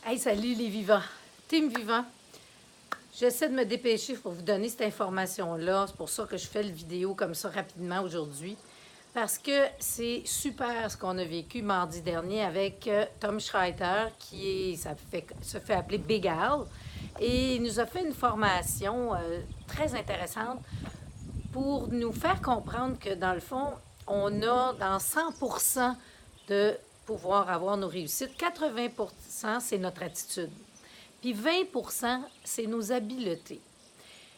Hey, salut les vivants. Team Vivant. J'essaie de me dépêcher pour vous donner cette information-là. C'est pour ça que je fais le vidéo comme ça rapidement aujourd'hui. Parce que c'est super ce qu'on a vécu mardi dernier avec Tom Schreiter, se fait appeler Big Al. Et il nous a fait une formation très intéressante pour nous faire comprendre que dans le fond, on a dans 100% de pouvoir avoir nos réussites. 80%, c'est notre attitude. Puis 20%, c'est nos habiletés.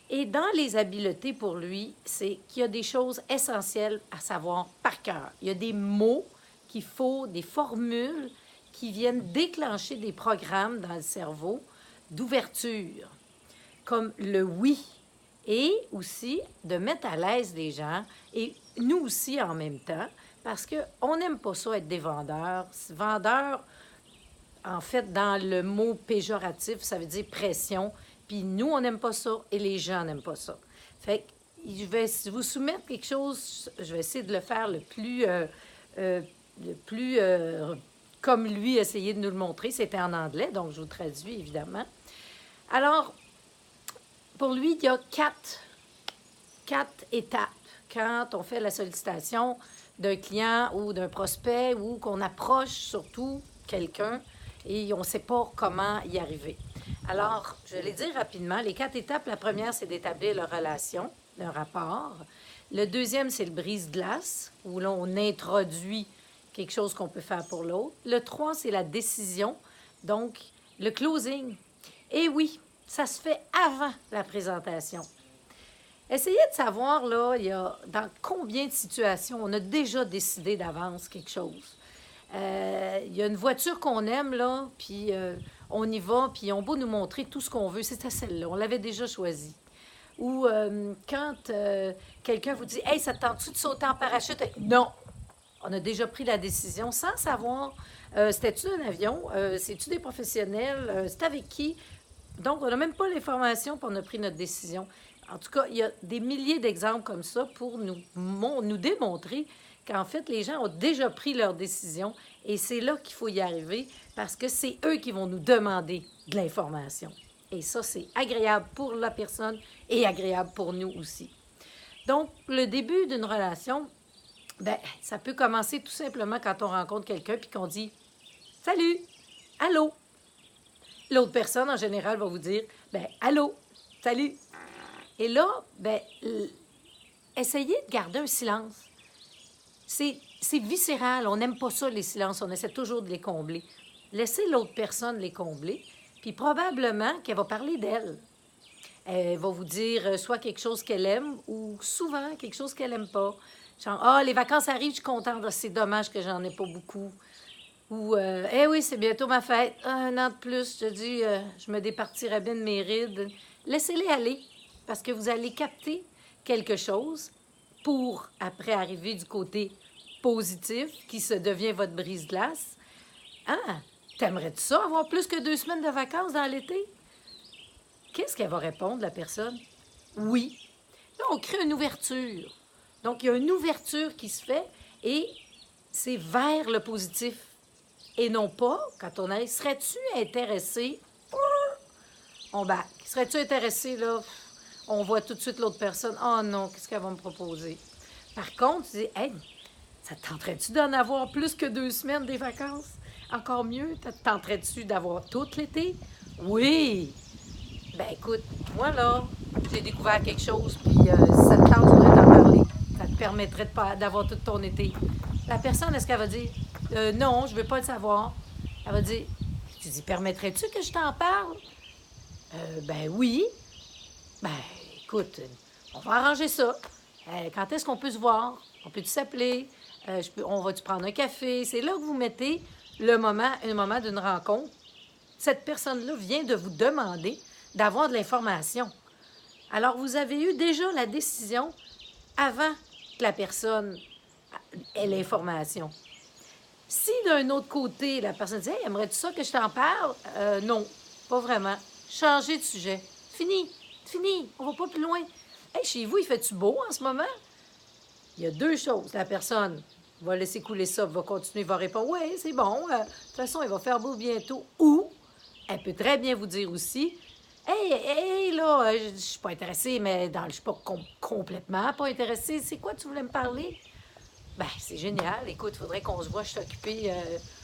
Et dans les habiletés, pour lui, c'est qu'il y a des choses essentielles à savoir par cœur. Il y a des mots qu'il faut, des formules qui viennent déclencher des programmes dans le cerveau d'ouverture, comme le oui, et aussi de mettre à l'aise les gens, et nous aussi en même temps, parce qu'on n'aime pas ça être des vendeurs. Vendeurs, en fait, dans le mot péjoratif, ça veut dire pression. Puis nous, on n'aime pas ça et les gens n'aiment pas ça. Fait que je vais vous soumettre quelque chose, je vais essayer de le faire le plus comme lui essayé de nous le montrer. C'était en anglais, donc je vous traduis évidemment. Alors, pour lui, il y a quatre étapes quand on fait la sollicitation d'un client ou d'un prospect ou qu'on approche surtout quelqu'un et on ne sait pas comment y arriver. Alors, je vais les dire rapidement. Les 4 étapes, la première, c'est d'établir la relation, un rapport. Le deuxième, c'est le brise-glace, où là, on introduit quelque chose qu'on peut faire pour l'autre. Le 3, c'est la décision, donc le closing. Et oui, ça se fait avant la présentation. Essayez de savoir, là, dans combien de situations on a déjà décidé d'avance quelque chose. Il y a une voiture qu'on aime, là, puis on y va, puis on va nous montrer tout ce qu'on veut. C'était celle-là, on l'avait déjà choisie. Ou quand quelqu'un vous dit « Hey, ça te tente-tu de sauter en parachute? » Non! On a déjà pris la décision sans savoir c'était-tu un avion? C'est-tu des professionnels? C'est avec qui? Donc, on n'a même pas l'information, puis on a pris notre décision. En tout cas, il y a des milliers d'exemples comme ça pour nous démontrer qu'en fait, les gens ont déjà pris leur décision et c'est là qu'il faut y arriver parce que c'est eux qui vont nous demander de l'information. Et ça, c'est agréable pour la personne et agréable pour nous aussi. Donc, le début d'une relation, ben, ça peut commencer tout simplement quand on rencontre quelqu'un puis qu'on dit « Salut! Allô! » L'autre personne, en général, va vous dire « Ben, allô! Salut! » Et là, ben, essayez de garder un silence. C'est viscéral. On n'aime pas ça, les silences. On essaie toujours de les combler. Laissez l'autre personne les combler, puis probablement qu'elle va parler d'elle. Elle va vous dire soit quelque chose qu'elle aime ou souvent quelque chose qu'elle n'aime pas. Genre, ah, les vacances arrivent, je suis contente. C'est dommage que j'en ai pas beaucoup. Ou, eh oui, c'est bientôt ma fête. Un an de plus, je te dis, je me départirais bien de mes rides. Laissez-les aller, parce que vous allez capter quelque chose pour, après, arriver du côté positif, qui se devient votre brise-glace. Ah, t'aimerais-tu ça, avoir plus que 2 semaines de vacances dans l'été? Qu'est-ce qu'elle va répondre, la personne? Oui. Là, on crée une ouverture. Donc, il y a une ouverture qui se fait et c'est vers le positif. Et non pas, quand on arrive, serais-tu intéressé? On back. Serais-tu intéressé, là? On voit tout de suite l'autre personne. Oh non, qu'est-ce qu'elle va me proposer? Par contre, tu dis, hey, ça te tenterait-tu d'en avoir plus que 2 semaines des vacances? Encore mieux, te tenterais-tu d'avoir tout l'été? Oui! Ben écoute, moi là, j'ai découvert quelque chose, puis si ça te tente, je pourrais t'en parler. Ça te permettrait d'avoir tout ton été. La personne, est-ce qu'elle va dire non, je ne veux pas le savoir? Elle va dire, tu dis, permettrais-tu que je t'en parle? Ben oui. Ben écoute, on va arranger ça. Quand est-ce qu'on peut se voir? On peut-tu s'appeler? On va-tu prendre un café? C'est là que vous mettez un moment d'une rencontre. Cette personne-là vient de vous demander d'avoir de l'information. Alors, vous avez eu déjà la décision avant que la personne ait l'information. Si d'un autre côté, la personne dit « Hey, aimerais-tu ça que je t'en parle? » Non, pas vraiment. Changez de sujet. Fini, on va pas plus loin. « Hey, chez vous, il fait-tu beau en ce moment? » Il y a 2 choses. La personne va laisser couler ça, va continuer, va répondre « Oui, c'est bon. De toute façon, il va faire beau bientôt. » Ou Elle peut très bien vous dire aussi, hey, hey, là, je suis pas intéressée, mais je suis pas complètement pas intéressée. C'est quoi tu voulais me parler? Ben, c'est génial. Écoute, il faudrait qu'on se voit, je suis occupée.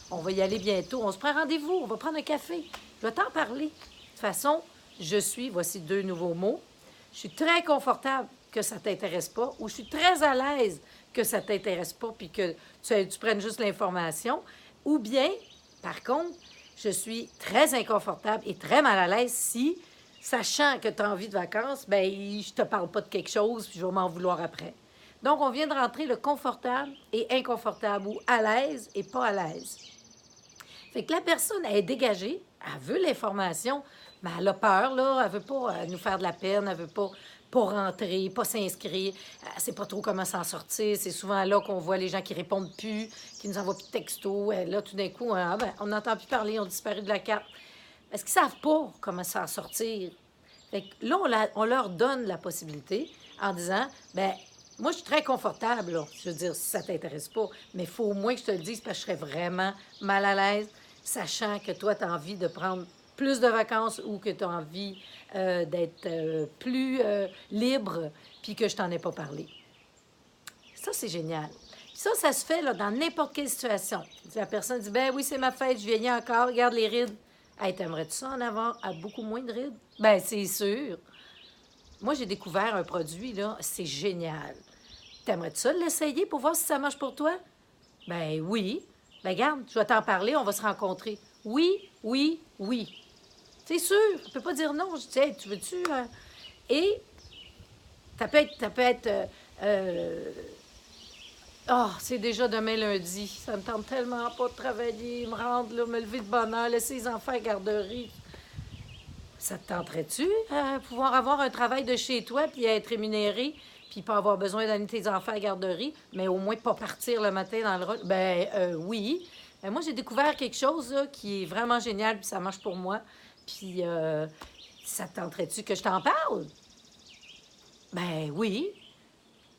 On va y aller bientôt. On se prend rendez-vous, on va prendre un café. Je vais t'en parler. De toute façon, voici 2 nouveaux mots. Je suis très confortable que ça t'intéresse pas, ou je suis très à l'aise que ça t'intéresse pas, puis que tu prennes juste l'information. Ou bien, par contre, je suis très inconfortable et très mal à l'aise si, sachant que tu as envie de vacances, ben je te parle pas de quelque chose, puis je vais m'en vouloir après. Donc, on vient de rentrer le confortable et inconfortable, ou à l'aise et pas à l'aise. Fait que la personne, elle est dégagée, elle veut l'information, mais elle a peur, là, elle veut pas nous faire de la peine, elle veut pas rentrer, pas s'inscrire, elle sait pas trop comment s'en sortir. C'est souvent là qu'on voit les gens qui répondent plus, qui nous envoient plus de textos. Et là, tout d'un coup, on n'entend plus parler, on disparaît de la carte. Parce qu'ils savent pas comment s'en sortir. Fait que là, on leur donne la possibilité en disant, ben moi, je suis très confortable, là. Je veux dire, si ça t'intéresse pas, mais il faut au moins que je te le dise parce que je serais vraiment mal à l'aise, sachant que toi, tu as envie de prendre plus de vacances ou que tu as envie d'être plus libre, puis que je t'en ai pas parlé. Ça, c'est génial. Ça se fait là, dans n'importe quelle situation. La personne dit, ben oui, c'est ma fête, je vieillis encore, regarde les rides. Hey, t'aimerais-tu ça en avoir à beaucoup moins de rides? Ben, c'est sûr. Moi, j'ai découvert un produit, là, c'est génial. T'aimerais-tu ça l'essayer pour voir si ça marche pour toi? Ben oui. Ben regarde, je vais t'en parler, on va se rencontrer. Oui, oui, oui. C'est sûr, je ne peux pas dire non. Je dis, hey, tu veux-tu... Et ça peut être... c'est déjà demain lundi. Ça me tente tellement pas de travailler, me rendre, là, me lever de bonne heure, laisser les enfants à la garderie. Ça te tenterait-tu pouvoir avoir un travail de chez toi puis être rémunéré puis pas avoir besoin d'amener tes enfants à la garderie, mais au moins pas partir le matin dans le rush? Ben oui. Ben, moi, j'ai découvert quelque chose là, qui est vraiment génial puis ça marche pour moi. Puis ça te tenterait-tu que je t'en parle? Ben oui.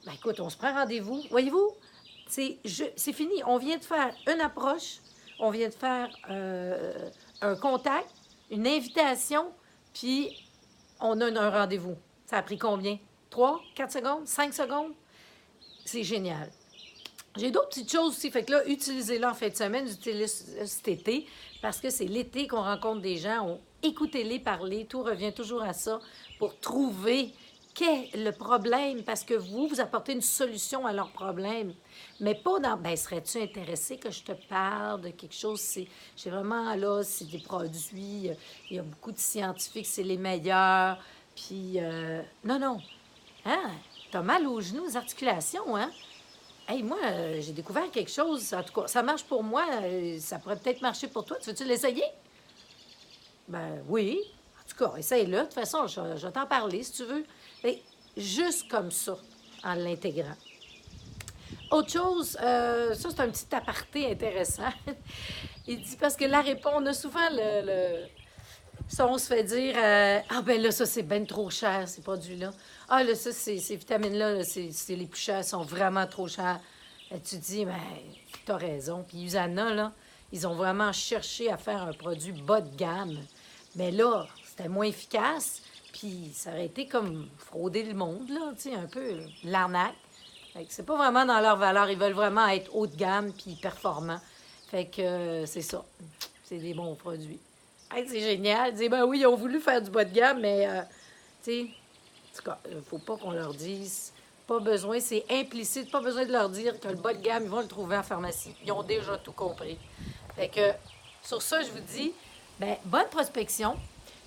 Ben écoute, on se prend rendez-vous. Voyez-vous, c'est fini. On vient de faire une approche, on vient de faire un contact, une invitation, puis on a un rendez-vous. Ça a pris combien? 3, 4 secondes? 5 secondes? C'est génial. J'ai d'autres petites choses aussi. Fait que là, utilisez-les en fin de semaine, utilisez cet été, parce que c'est l'été qu'on rencontre des gens. Écoutez-les parler. Tout revient toujours à ça pour trouver qu'est le problème, parce que vous apportez une solution à leur problème. Mais pas dans, ben serais-tu intéressé que je te parle de quelque chose? J'ai vraiment, là, c'est des produits, il y a beaucoup de scientifiques, c'est les meilleurs. Puis, non. Hein? T'as mal aux genoux, aux articulations, hein? Hey, moi, j'ai découvert quelque chose. En tout cas, ça marche pour moi. Ça pourrait peut-être marcher pour toi. Tu veux-tu l'essayer? Ben oui. En tout cas, essaye-le. De toute façon, je vais t'en parler si tu veux. Et juste comme ça, en l'intégrant. Autre chose, ça, c'est un petit aparté intéressant. Il dit, parce que la réponse, on a souvent ça, on se fait dire, ben là, ça, c'est ben trop cher, ces produits-là. Ah, là, ça, ces vitamines-là, là, c'est les plus chers, sont vraiment trop chers. Et tu dis, ben, t'as raison. Puis Usana, là, ils ont vraiment cherché à faire un produit bas de gamme. Mais là, c'était moins efficace, puis ça aurait été comme frauder le monde, là, tu sais, un peu l'arnaque. Fait que c'est pas vraiment dans leur valeur. Ils veulent vraiment être haut de gamme puis performants. Fait que c'est ça. C'est des bons produits. Hey, c'est génial. Dis, ben oui, ils ont voulu faire du bas de gamme, mais, tu sais, en tout cas, il ne faut pas qu'on leur dise. Pas besoin, c'est implicite, pas besoin de leur dire que le bas de gamme, ils vont le trouver en pharmacie. Ils ont déjà tout compris. Fait que, sur ça, je vous dis, ben bonne prospection.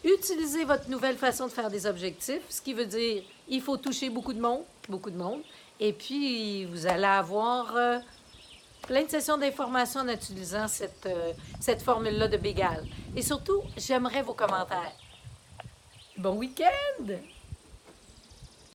Utilisez votre nouvelle façon de faire des objectifs, ce qui veut dire, il faut toucher beaucoup de monde. Et puis, vous allez avoir plein de sessions d'information en utilisant cette formule-là de Bégal. Et surtout, j'aimerais vos commentaires. Bon week-end!